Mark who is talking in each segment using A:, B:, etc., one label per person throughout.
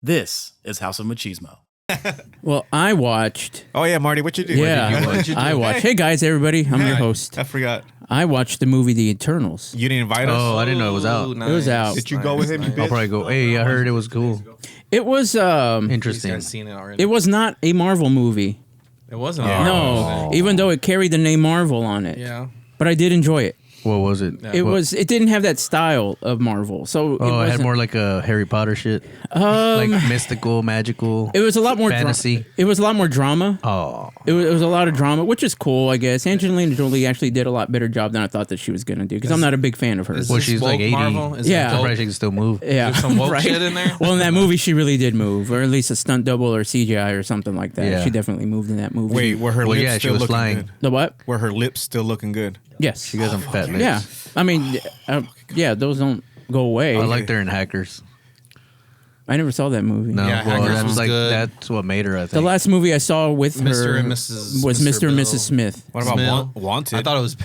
A: This is House of Machismo.
B: Well, I watched.
C: Oh yeah, Marty, what you do?
B: Yeah,
C: What did you do?
B: I watched. Hey guys, everybody, I'm your host.
C: I forgot.
B: I watched the movie The Eternals.
C: You didn't invite us.
D: Oh, I didn't know it was out.
B: It was out.
C: Did you go with him? You
D: I'll
C: bitch?
D: probably go. Hey, I heard it was cool.
B: It was
D: Interesting.
E: Seen it already.
B: it was not a Marvel movie.
E: It wasn't.
C: Yeah.
B: No, even though it carried the name Marvel on it.
E: Yeah.
B: But I did enjoy it.
D: What was it?
B: It didn't have that style of Marvel. So
D: Oh, it had
B: wasn't-
D: more like a Harry Potter shit. Like mystical, magical.
B: It was a lot more
D: fantasy.
B: It was a lot more drama.
D: Oh,
B: It was a lot of drama, which is cool, I guess. Angelina Jolie actually did a lot better job than I thought that she was going to do, because I'm not a big fan of hers.
D: well, she's like 80.
E: Marvel? Is
B: Yeah.
E: it
D: I'm
E: woke?
D: surprised she can still move.
B: Yeah,
E: There's some woke
B: right?
E: shit in there?
B: Well, in that movie, she really did move, or at least a stunt double or CGI or something like that.
D: Yeah.
B: She definitely moved in that movie.
C: Wait, were her lips
D: yeah, she
C: still
D: was
C: looking
D: flying.
C: good?
B: The what?
C: Were her lips still looking good?
B: Yes.
D: She got some fat lips.
B: Yeah. I mean, yeah, those don't go away.
D: I liked her in Hackers.
B: I never saw that movie.
D: No,
E: Yeah,
D: well,
E: Hackers
D: that's
E: was
D: like
E: good.
D: that's what made her. I think.
B: The last movie I saw with
E: Mr.
B: her
E: and Mrs.
B: was Mr. and
E: Bill.
B: Mrs. Smith.
C: What about
E: Smell.
C: Wanted?
E: I thought it was.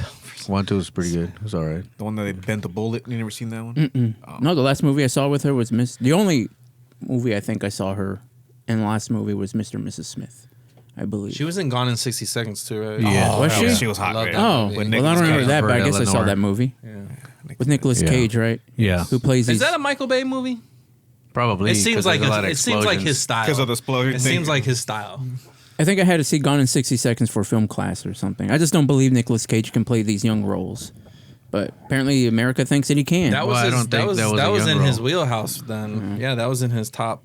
D: 1, 2 was pretty good. It was all right.
C: the one that they bent the bullet. You never seen that one?
B: No, the last movie I saw with her was The only movie I think I saw her in the last movie was Mr. and Mrs. Smith, I believe.
E: She was in Gone in 60 Seconds too, right?
D: Yeah.
B: Was she?
C: She was hot.
E: Love
C: right?
E: that
B: Oh,
E: movie.
C: With
B: well, I don't remember
C: Cage.
B: that, but I
D: For
B: guess I saw
D: Eleanor.
B: that movie
E: Yeah.
B: with Nicolas
D: Yeah.
B: Cage, right?
D: Yeah,
B: Who plays these?
E: Is that a Michael Bay movie?
D: probably.
E: It seems
D: 'cause
E: like
D: there's a lot of
E: it seems like his
D: explosions.
E: style.
C: Because of the explosion
E: It
C: thing.
E: seems like his style.
B: I think I had to see Gone in 60 Seconds for film class or something. I just don't believe Nicolas Cage can play these young roles. But apparently America thinks that he can.
E: That was
D: Well, I
E: his,
D: don't
E: that
D: think
E: was
D: that was
E: that
D: a
E: was
D: young
E: in his
D: role.
E: wheelhouse then. Yeah, that was in his top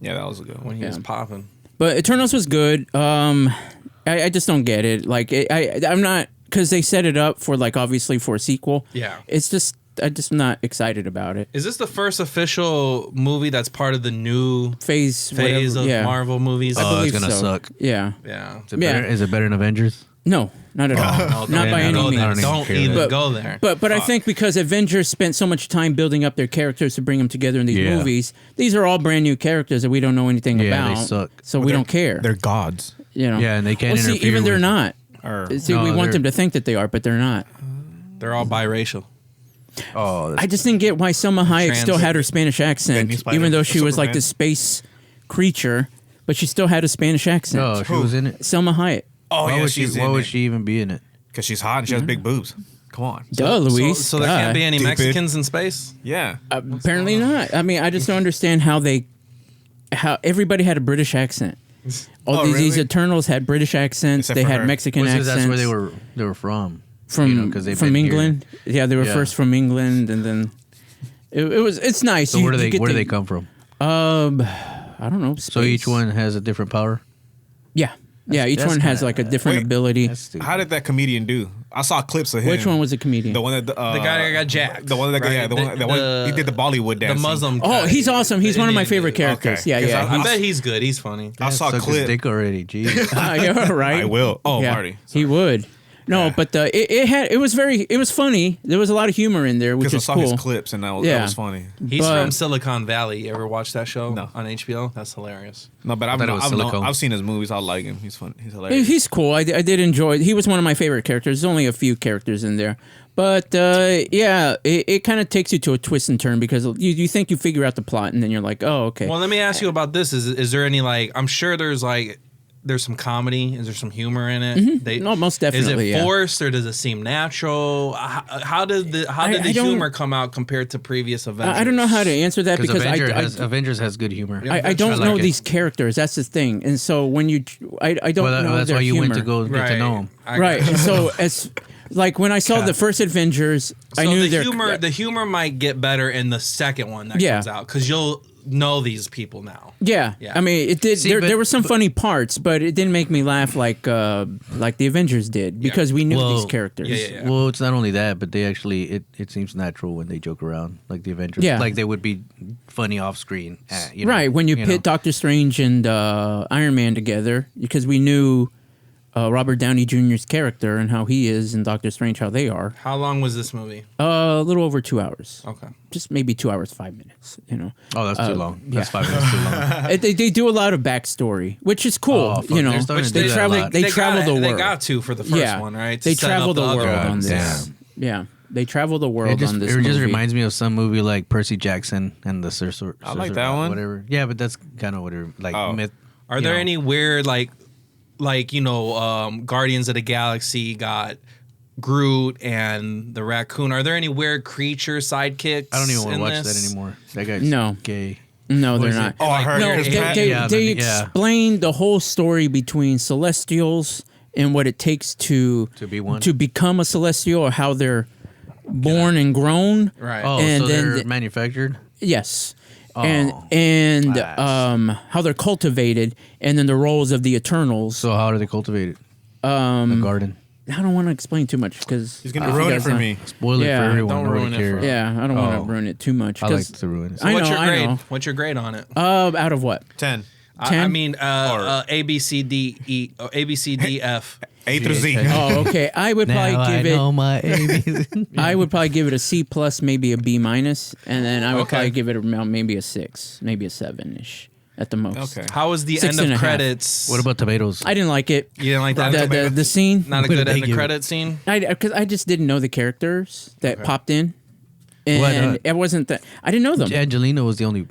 C: Yeah, that was a good one.
E: when he was popping.
B: But Eternals was good. I just don't get it. Like, I'm not, because they set it up for, like, obviously for a sequel.
E: Yeah.
B: It's just, I'm just not excited about it.
E: Is this the first official movie that's part of the new
B: Phase
E: phase
B: whatever,
E: of
B: yeah.
E: Marvel movies?
B: I
D: Oh, it's
B: believe
D: gonna
B: so.
D: suck.
B: Yeah.
E: Yeah.
D: Is it better? Is it better than Avengers?
B: No, not at all.
E: No,
B: not by any
E: don't
B: means.
E: go there.
D: I don't even
E: Don't
D: care.
E: even
B: But-
E: go there.
B: But I think because Avengers spent so much time building up their characters to bring them together in these
D: Yeah.
B: movies, these are all brand new characters that we don't know anything
D: Yeah,
B: about.
D: they suck.
B: So we don't care.
C: They're gods.
B: You know.
D: Yeah, and they can't
B: Well, see,
D: interfere
B: even they're
D: with-
B: not.
C: Or
B: See,
D: No,
B: we want
D: they're-
B: them to think that they are, but they're not.
E: They're all biracial.
D: Oh, that's
B: I just didn't get why Selma Hayek
E: Trans-
B: still had her Spanish accent,
C: Benny Spider-
B: even though she was like
C: Superman.
B: this space creature, but she still had a Spanish accent.
D: no, she was in it.
B: Selma Hayek.
C: oh
D: Why
C: yeah,
D: would she?
C: she's
D: Why
C: in
D: would
C: it.
D: she even be in it?
C: Because she's hot and she has big boobs. Come on.
B: Duh, Luis.
E: So there can't be any
C: Stupid.
E: Mexicans in space?
C: Yeah.
B: Apparently not. I mean, I just don't understand how everybody had a British accent. All these
C: really?
B: Eternals had British accents.
C: Except
B: they
C: for
B: had
C: her.
B: Mexican
D: Well, 'cause
B: accents.
D: that's where they were from.
B: from
D: you know, 'cause they've
B: from
D: been here.
B: England. Yeah, they were
D: Yeah.
B: first from England, and then it's nice.
D: So where do they come from?
B: I don't know.
D: So each
B: space.
D: one has a different power.
B: Yeah, each
D: that's
B: one has
D: kinda-
B: like a different
C: Wait,
B: ability.
D: That's stupid.
C: How did that comedian do? I saw clips of him.
B: Which one was a comedian?
C: The one that
E: The guy that got jacked.
C: The one that
E: right?
C: yeah, the one he did the Bollywood
E: The
C: dance.
E: Muslim.
B: Oh,
E: guy.
B: he's awesome. He's
E: The
B: one of my
E: Indian
B: favorite
E: dude.
B: characters.
C: Okay.
B: Yeah,
C: 'Cause
B: yeah.
E: I bet he's good. He's funny.
C: I saw a
D: Suck his
C: clip.
D: dick already. Jeez.
B: Yeah, right.
C: I will. Oh,
B: Yeah,
C: Marty.
B: he would. No,
C: Yeah.
B: but it was funny. There was a lot of humor in there, which
C: Because I
B: is
C: saw
B: cool.
C: his clips and that was
B: Yeah.
C: funny.
E: He's
B: But-
E: from Silicon Valley. You ever watch that show
C: No.
E: on HBO? That's hilarious.
C: No, but
D: thought it was silicone.
C: I've seen his movies. I like him. He's fun. He's hilarious.
B: He's cool. I did enjoy. He was one of my favorite characters. There's only a few characters in there, but yeah, it kind of takes you to a twist and turn because you think you figure out the plot and then you're like, oh, okay.
E: Well, let me ask you about this. Is there any I'm sure there's some comedy. Is there some humor in it?
B: No, most definitely,
E: Is it
B: yeah.
E: forced or does it seem natural? How did the
B: I don't-
E: humor come out compared to previous Avengers?
B: I don't know how to answer that because
D: Avengers has good humor.
B: I don't
D: like
B: know
D: it.
B: these characters. That's the thing. And so when I don't know
D: that's
B: their
D: why you
B: humor.
D: went to go get to know him.
B: Right. And so as like when I saw the first Avengers, I knew
E: the humor might get better in the second one that
B: Yeah.
E: comes out because you'll know these people now.
B: Yeah.
E: Yeah.
B: I mean, it did.
D: See,
B: there were some funny parts, but it didn't make me laugh like the Avengers did because we knew these characters.
E: Yeah.
D: Well, it's not only that, but they actually it seems natural when they joke around like the Avengers.
B: Yeah.
D: Like they would be funny off screen. You know,
B: Right. When you
D: know.
B: pit Doctor Strange and Iron Man together, because we knew Robert Downey Jr.'s character and how he is in Doctor Strange, how they are.
E: How long was this movie?
B: A little over 2 hours.
E: Okay.
B: Just maybe 2 hours, 5 minutes, you know.
D: Oh, that's too long. That's
B: yeah.
D: 5 minutes too long.
B: They do a lot of backstory, which is cool,
D: Oh, fuck,
B: you know.
D: they're starting to
B: They
D: do that a
B: travel
D: lot.
B: they travel the world.
E: They got to for the first
B: yeah.
E: one, right? To
B: They
E: set
B: travel
E: up
B: the
E: other
B: world on
E: ones.
B: this. Yeah. They travel the world on this
D: It
B: movie.
D: just reminds me of some movie like Percy Jackson and the Sorcerer.
C: I like that one.
D: Whatever. Yeah, but that's kind of whatever. Like myth.
E: Are there any weird Guardians of the Galaxy got Groot and the raccoon? Are there any weird creature sidekicks?
D: I don't even want to watch
E: this?
D: that anymore. That guy's
B: No.
D: gay.
B: No, they're
D: is
B: not.
D: it?
C: Oh, I heard
B: No,
C: it.
B: they explained the whole story between Celestials and what it takes to
D: be one?
B: to become a Celestial, or how they're born and grown.
E: Right.
D: Oh,
B: And
D: so
B: then
D: they're
B: the-
D: manufactured?
B: Yes.
D: Oh,
B: And
D: class.
B: how they're cultivated, and then the roles of the Eternals.
D: So how are they cultivated? A garden.
B: I don't want to explain too much because
C: He's gonna ruin it for me.
D: Spoil it
B: Yeah,
D: for everyone.
E: don't
D: Nobody
E: ruin it
D: cares.
E: for-
B: Yeah, I don't want
D: Oh.
B: to ruin it too much.
D: I like
B: 'cause-
D: to ruin it.
E: So
B: I
E: what's
B: know,
E: your
B: I
E: grade?
B: know.
E: What's your grade on it?
B: Out of what?
C: 10.
B: 10?
E: I mean, A B C D E, or A B C D F.
C: A through Z.
B: Oh, okay. I would
D: Now
B: probably give
D: I know
B: it.
D: my ABC.
B: I would probably give it a C plus, maybe a B minus, and then I would
E: Okay.
B: probably give it around maybe a 6, maybe a 7-ish at the most.
C: Okay.
E: How was the
B: 6
E: end
B: and a
E: of
B: half.
E: credits?
D: What about tomatoes?
B: I didn't like it.
E: You didn't like that?
B: The scene.
E: Not a
D: What
E: good
D: did they
E: end of
D: give it?
E: credit scene.
B: Because I just didn't know the characters that popped in, and
D: What,
B: it wasn't that I didn't know them.
D: Angelina was the only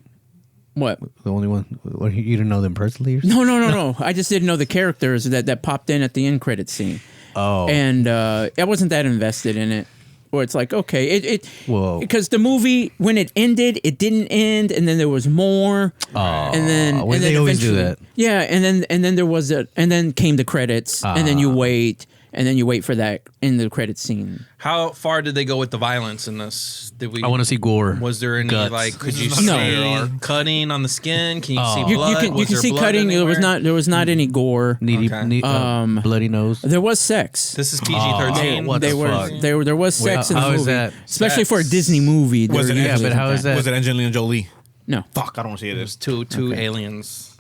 B: What?
D: one. What, you didn't know them personally? Or
B: No. I just didn't know the characters that popped in at the end credit scene.
D: Oh,
B: And I wasn't that invested in it. Where it's like, okay,
D: Whoa.
B: because the movie, when it ended, it didn't end, and then there was more, and then
D: well,
B: and
D: they
B: then
D: always do
B: eventually-
D: that.
B: Yeah, and then there was and then came the credits, and then you wait, and then you wait for that in the credit scene.
E: How far did they go with the violence in this? Did we?
D: I want to see gore.
E: Was there any
D: Guts.
E: like? Could you
C: This is not
E: see
C: fair.
E: cutting on the skin? Can you see
B: You,
E: blood?
B: you
E: Was
B: can
E: there
B: see
E: blood
B: cutting.
E: anywhere?
B: There was not any gore.
D: needy,
E: Okay.
D: bloody nose?
B: There was sex.
E: This is PG-13.
D: what
B: They
D: the
B: were
D: fuck?
B: there was sex in the
D: how
B: movie,
D: is that?
B: especially for a
E: Sex.
B: Disney movie.
C: Was
B: there
C: it-
B: usually
C: yeah,
D: but how
B: isn't
D: is that?
C: Was it Angelina Jolie?
B: No,
C: Fuck, I don't want to see it.
E: Two aliens.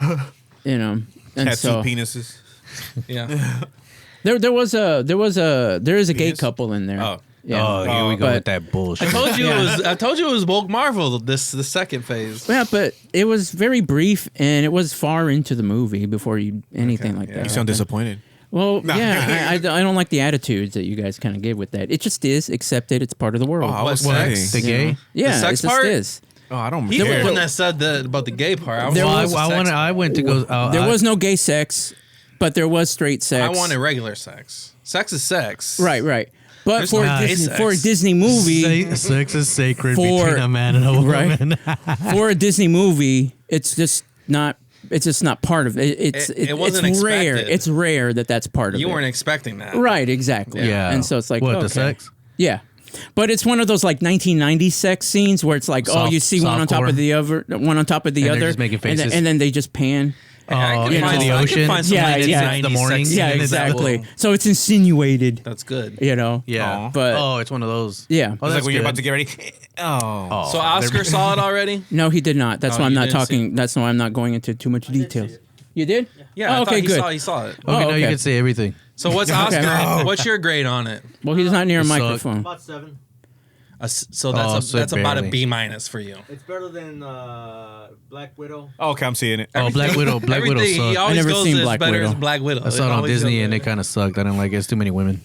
B: you know, and
C: Tattoo
B: so
C: penises.
E: Yeah.
B: there is a gay
C: Penis?
B: couple in there.
C: Oh.
B: Yeah.
D: Oh, here we go
B: But-
D: with that bullshit.
E: I told you it was woke Marvel. The second phase.
B: Yeah, but it was very brief, and it was far into the movie before anything like that.
C: You sound
B: happened.
C: disappointed.
B: Well,
C: No.
B: yeah, I don't like the attitudes that you guys kind of give with that. It just is. Accept it. It's part of the world.
C: Oh, I was
E: What,
C: saying.
E: sex?
D: the gay?
B: yeah,
E: sex
B: it just
E: part?
B: is.
C: Oh, I don't
E: He's the
C: care.
E: one that said about the gay part. I,
B: There
E: was,
B: was-
D: I went to go.
B: There was no gay sex, but there was straight sex.
E: I wanted regular sex. Sex is sex.
B: Right. But
E: There's
B: for
E: no
B: a
E: gay
B: Disney,
E: sex.
B: for a Disney movie,
D: sex is sacred
B: For-
D: between a man and a
B: right?
D: woman.
B: for a Disney movie, it's just not. It's just not part of it.
E: It wasn't
B: it's rare.
E: expected.
B: It's rare that that's part of
E: You
B: it.
E: weren't expecting that.
B: Right, exactly.
D: Yeah.
B: And so it's like,
D: What,
B: okay.
D: the sex?
B: Yeah. But it's one of those like 1990s sex scenes where it's like, you see one on top
D: softcore.
B: of the other, one on top of the
D: And they're
B: other,
D: just making
B: and then,
D: faces.
B: and then they just pan.
E: I can
D: into
E: find-
D: the
E: I can
D: ocean?
E: find some
B: Yeah,
E: 90s
B: yeah.
D: The morning?
E: sex
B: Yeah,
E: scenes that
B: exactly.
E: will-
B: So it's insinuated,
E: That's good.
B: you know.
D: Yeah.
B: But-
D: oh, it's one of those.
B: Yeah.
D: Oh,
C: It's like
D: that's
C: when you're
D: good.
C: about to get ready. Oh.
E: So Oscar saw it already?
B: No, he did not. That's
E: Oh,
B: why I'm
E: you
B: not
E: didn't see
B: talking. That's why I'm not going into too much details. You did?
E: Yeah.
B: Oh,
E: I thought
B: okay,
E: he
B: good.
E: saw it.
D: Okay,
B: Oh,
D: now you
B: okay.
D: can say everything.
E: So what's Oscar? What's your grade on it?
B: Well, he's not near a
D: It sucked.
B: microphone.
F: About 7.
E: So
D: Oh,
E: that's
D: so
E: that's about a
D: barely.
E: B minus for you.
F: It's better than Black Widow.
C: Okay, I'm seeing it.
D: Oh, Black Widow. Black Widow
E: Everything he
D: sucked.
E: always
B: I never
E: goes
B: seen
E: is
B: Black
E: better
B: Widow.
E: as Black Widow.
D: I saw it on
E: always
D: Disney
E: goes
D: and it
E: better.
D: kind of sucked. I didn't like it. It's too many women.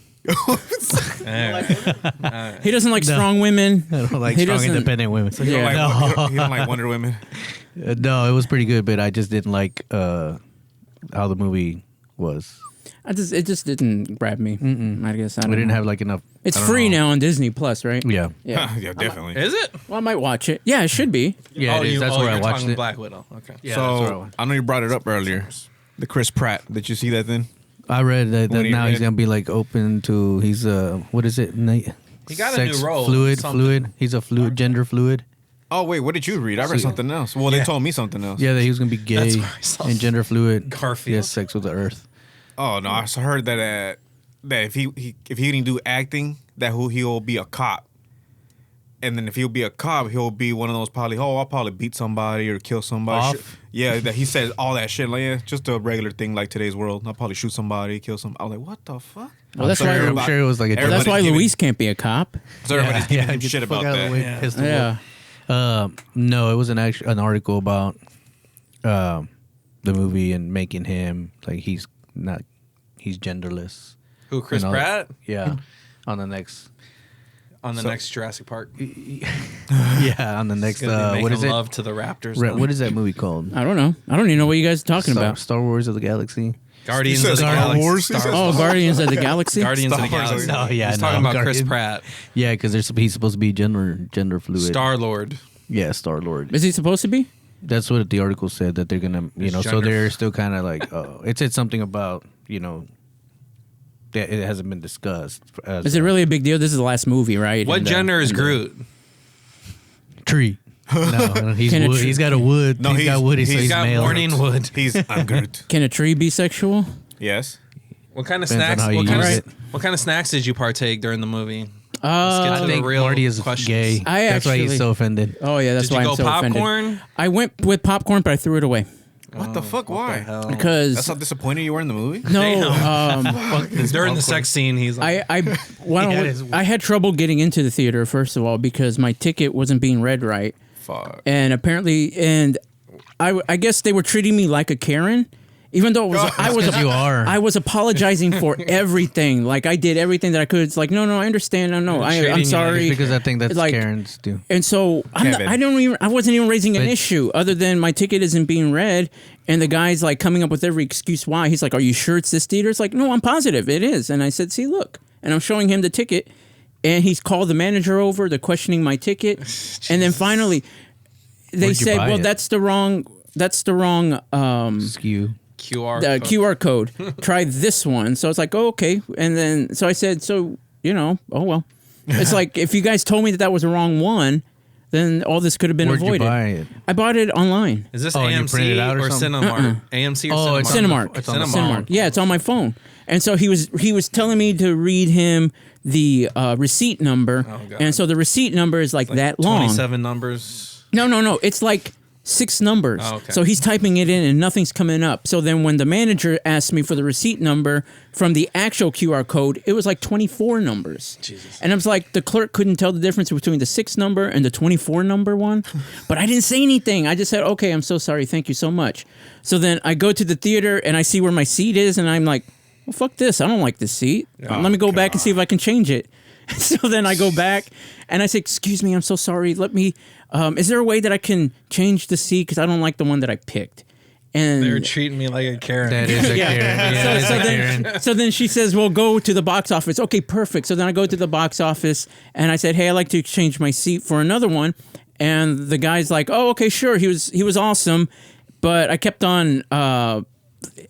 B: He doesn't like strong women.
D: I don't like
B: He
D: strong,
B: doesn't-
D: independent women.
C: You don't,
B: Yeah.
C: like, you don't like Wonder Women.
D: No, it was pretty good, but I just didn't like how the movie was.
B: It just didn't grab me. I guess I
D: We
B: don't
D: didn't
B: know.
D: have like enough.
B: It's
D: I don't
B: free
D: know.
B: now on Disney Plus, right?
D: Yeah.
B: Yeah.
C: Yeah, definitely.
E: Is it?
B: Well, I might watch it. Yeah, it should be.
D: Yeah, it is. That's where I
E: you're
D: watched
E: talking
D: it.
E: Black Widow. Okay.
D: Yeah, that's where I
C: So
D: watched
C: I know you brought it up earlier. The Chris Pratt. Did you see that then?
D: I read that
C: What do you
D: now he's
C: read?
D: gonna be like open to. He's what is it?
E: He got a new role,
D: Fluid.
E: something.
D: Fluid. He's a fluid. Gender fluid.
C: Oh wait, what did you read? I read something else. Well, they told me something else.
D: Yeah, that he was gonna be gay
E: That's where I saw
D: and gender fluid.
E: Garfield.
D: He has sex with the earth.
C: Oh no, I heard that that if he didn't do acting, that he'll be a cop. And then if he'll be a cop, he'll be one of those probably. Oh, I'll probably beat somebody or kill somebody.
D: Off?
C: Yeah, that he says all that shit. Like, yeah, just a regular thing like today's world. I'll probably shoot somebody, kill some. I was like, what the fuck?
B: Well, that's
C: So
B: why.
D: I'm
C: everybody-
D: sure it was like a joke.
C: everybody's
B: That's why
C: giving-
B: Luis can't be a cop.
C: So everybody's giving him
D: get the
C: shit
D: fuck
C: about
D: out of the
C: that.
D: way,
E: Yeah.
D: pistol
B: Yeah.
D: whip. No, it was an article about the movie and making him like he's genderless.
E: Who? Chris
D: You know,
E: Pratt?
D: Yeah. On the next.
E: on the next Jurassic Park.
D: Yeah, on the next what is it?
E: Love to the Raptors.
D: What is that movie called?
B: I don't know. I don't even know what you guys are talking about.
D: Star Wars of the Galaxy.
E: Guardians of the
C: Star
E: Galaxy.
C: Wars?
B: Oh, Guardians of the Galaxy.
E: Guardians of the
C: Star Wars.
E: Galaxy.
D: Oh, yeah,
E: He's
D: no,
E: talking about Chris
D: Guardians.
E: Pratt.
D: Yeah, because he's supposed to be gender fluid.
E: Star-Lord.
D: Yeah, Star Lord.
B: Is he supposed to be?
D: That's what the article said, that they're gonna, so
E: gender-
D: they're still kind of like, it said something about, that it hasn't been discussed.
B: Is it really a big deal? This is the last movie, right?
E: What
B: And,
E: gender is
B: and,
E: Groot?
D: tree? No, he's
B: Can a
D: wood.
B: tree-
D: He's got a wood.
C: No,
D: he's got wood. So
C: he's
D: he's
E: got
D: male.
E: morning wood.
C: I'm Groot.
B: Can a tree be sexual?
C: Yes.
E: What kind of
D: Depends on
E: snacks?
D: how you use it.
E: What kind of snacks did you partake during the movie? Let's get
D: I
E: to the
D: think
E: real
D: Marty is
E: questions.
D: gay.
B: I
D: That's why he's
B: actually-
D: so offended.
B: Oh yeah, that's
E: Did
B: why
E: you
B: I'm
E: go
B: so offended.
E: popcorn?
B: I went with popcorn, but I threw it away
C: What the fuck? Why?
E: Hell.
B: because
C: That's how disappointed you were in the movie?
B: no.
E: During the sex scene, he's like,
B: I had trouble getting into the theater first of all because my ticket wasn't being read right,
C: Fuck.
B: and apparently, I guess they were treating me like a Karen. Even though
D: You are.
B: I was apologizing for everything. Like I did everything that I could. It's like, no, I understand. No,
E: treating
B: I'm
E: you
B: sorry.
D: because I think that's
B: like-
D: Karen's do.
B: And so
C: Kevin.
B: I wasn't even raising an
D: But-
B: issue other than my ticket isn't being read, and the guy's like coming up with every excuse why. He's like, "Are you sure it's this theater?" It's like, "No, I'm positive it is." And I said, "See, look," and I'm showing him the ticket, and he's called the manager over. They're questioning my ticket, and then finally, they
D: Where'd you
B: said,
D: buy
B: "Well,
D: it?
B: that's the wrong
D: Skew.
E: QR.
B: the
E: code.
B: QR code. Try this one." So it's like, "Oh, okay," and then so I said, "So oh well." It's like if you guys told me that was the wrong one, then all this could have been
D: Where'd
B: avoided.
D: you buy it?
B: I bought it online.
E: Is this
D: Oh, you printed it out
E: AMC
D: or
E: or
D: something?
E: Cinemark? AMC or
D: Oh,
E: Cinemark?
D: it's
B: Cinemark.
D: It's on the
E: Cinemark.
D: phone.
B: Yeah, it's on my phone. And so he was telling me to read him the receipt number.
E: Oh, God.
B: And so the receipt number is like that long.
E: 27 numbers.
B: No. It's like 6 numbers.
E: Oh, okay.
B: So he's typing it in and nothing's coming up. So then when the manager asked me for the receipt number from the actual QR code, it was like 24 numbers.
E: Jesus.
B: And I was like, the clerk couldn't tell the difference between the 6 number and the 24 number one. But I didn't say anything. I just said, "Okay, I'm so sorry. Thank you so much." So then I go to the theater and I see where my seat is and I'm like, "Well, fuck this. I don't like this seat. Let me go back and see if I can change it." So then I go back and I say, "Excuse me, I'm so sorry. Let me, is there a way that I can change the seat? Because I don't like the one that I picked." And
E: They're treating me like a Karen.
D: That is a Karen. Yeah, that is a Karen.
B: so then she says, "Well, go to the box office." Okay, perfect. So then I go to the box office and I said, "Hey, I'd like to exchange my seat for another one." And the guy's like, "Oh, okay, sure." He was awesome, but I kept on.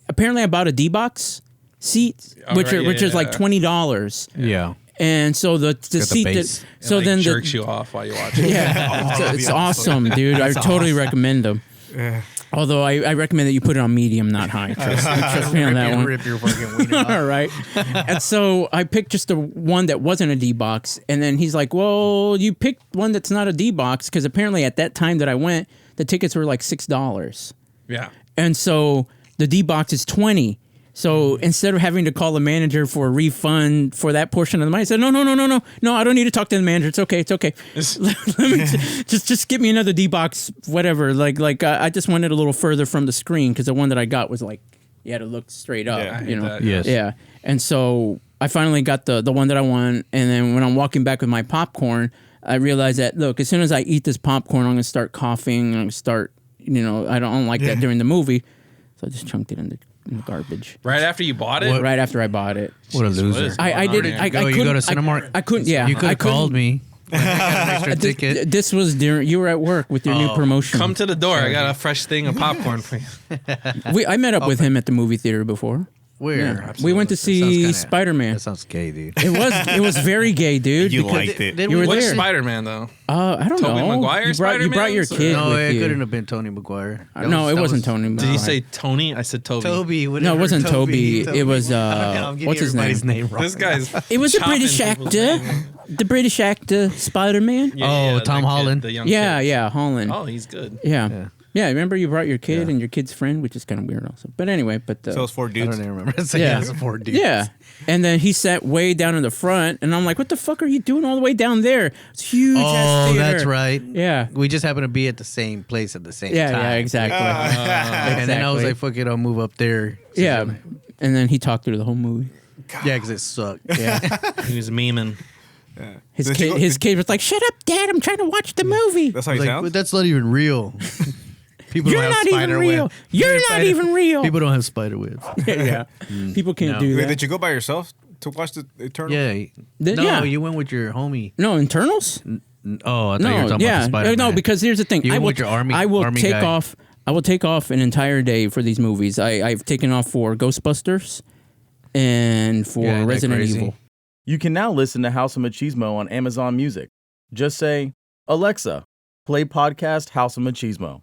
B: Apparently, I bought a D box seat, which is like $20.
D: Yeah.
B: And so the
D: got the
B: seat that
D: base.
B: so
E: Like,
B: then
E: jerks you off while you watch it.
B: yeah, it's awesome, dude. I totally recommend them. Although I recommend that you put it on medium, not high. Trust me on that one.
D: Rip your fucking wiener off.
B: All right. And so I picked just the one that wasn't a D box. And then he's like, "Well, you picked one that's not a D box," because apparently at that time that I went, the tickets were like $6.
E: Yeah.
B: And so the D box is $20. So instead of having to call the manager for a refund for that portion of the money, I said, no, I don't need to talk to the manager. It's okay. Let me just get me another D box, whatever. Like I just wanted a little further from the screen because the one that I got was like you had to look straight up.
C: Yeah, I
B: you know.
E: that.
D: Yes.
B: Yeah. And so I finally got the one that I want, and then when I'm walking back with my popcorn, I realized that look, as soon as I eat this popcorn, I'm gonna start coughing. I'm gonna start, I don't like that during the movie, so I just chunked it in the garbage.
E: Right after you bought it?
B: Right after I bought it.
D: What a
E: Jeez,
D: loser.
E: what is
B: I
E: going on
B: didn't.
E: here?
B: I
D: You
B: couldn't.
D: go to Cinemark?
B: I couldn't. Yeah,
D: You could
B: I
D: have
B: couldn't-
D: called me. I got an extra ticket.
B: This was during you were at work with your new promotion.
E: Come to the door. I got a fresh thing of popcorn for you.
B: I met up with him at the movie theater before.
D: Where?
B: Yeah. We went to see Spider-Man.
D: That sounds gay, dude.
B: It was very gay, dude.
C: You
B: because-
C: liked it.
B: You were
E: Which
B: there.
E: Spider-Man, though?
B: I don't
E: Tobey
B: know.
E: Maguire
B: You brought your
E: Spider-Man?
B: kid
D: No,
B: with
D: it
B: you.
D: couldn't have been Tony Maguire.
B: No, it wasn't Tony.
E: Did you say Tony? I said Toby.
D: Toby?
B: No, it wasn't Toby. It was what's his name?
D: name wrong.
E: This guy's.
B: It was a
E: chopping
B: British
E: people's
B: actor.
E: names.
B: The British actor Spider-Man.
D: Oh, Tom
E: the
D: Holland.
E: the young
B: Yeah,
E: kid.
B: yeah, Holland.
E: Oh, he's good.
B: Yeah. Remember you brought your kid and your kid's friend, which is kind of weird also. But anyway,
C: So it's 4
D: I
C: dudes.
D: don't even remember. So
B: Yeah.
D: it's a 4 dudes.
B: yeah. And then he sat way down in the front, and I'm like, "What the fuck are you doing all the way down there? It's huge." ass
D: Oh,
B: theater.
D: that's right.
B: Yeah.
D: We just happened to be at the same place at the same
B: Yeah,
D: time.
B: yeah, exactly.
D: And then I was
B: Exactly.
D: like, fuck it, I'll move up there.
B: Yeah. And then he talked through the whole movie.
D: Yeah, because it sucked.
B: Yeah.
E: He was memeing.
B: His kid was like, "Shut up, Dad! I'm trying to watch the movie."
C: That's how he
D: Like,
C: sounds.
D: but that's not even real. People
B: You're
D: don't have
B: not even
D: spider
B: real.
D: webs.
B: You're not even real.
D: People don't have spider webs.
B: Yeah, people can't
D: No.
B: do
C: Wait,
B: that.
C: did you go by yourself to watch the Eternal?
D: Yeah.
B: Th-
D: No,
B: yeah.
D: you went with your homie.
B: No, internals.
D: Oh, I thought you were
B: No,
D: talking
B: yeah,
D: about the Spider-Man.
B: no, because here's the thing.
D: You
B: I
D: went
B: will,
D: with your army.
B: I will
D: army
B: take
D: guy.
B: off. I will take off an entire day for these movies. I've taken off for Ghostbusters and for
D: Yeah, isn't that
B: Resident
D: crazy?
B: Evil.
A: You can now listen to House of Machismo on Amazon Music. Just say, Alexa, play podcast House of Machismo.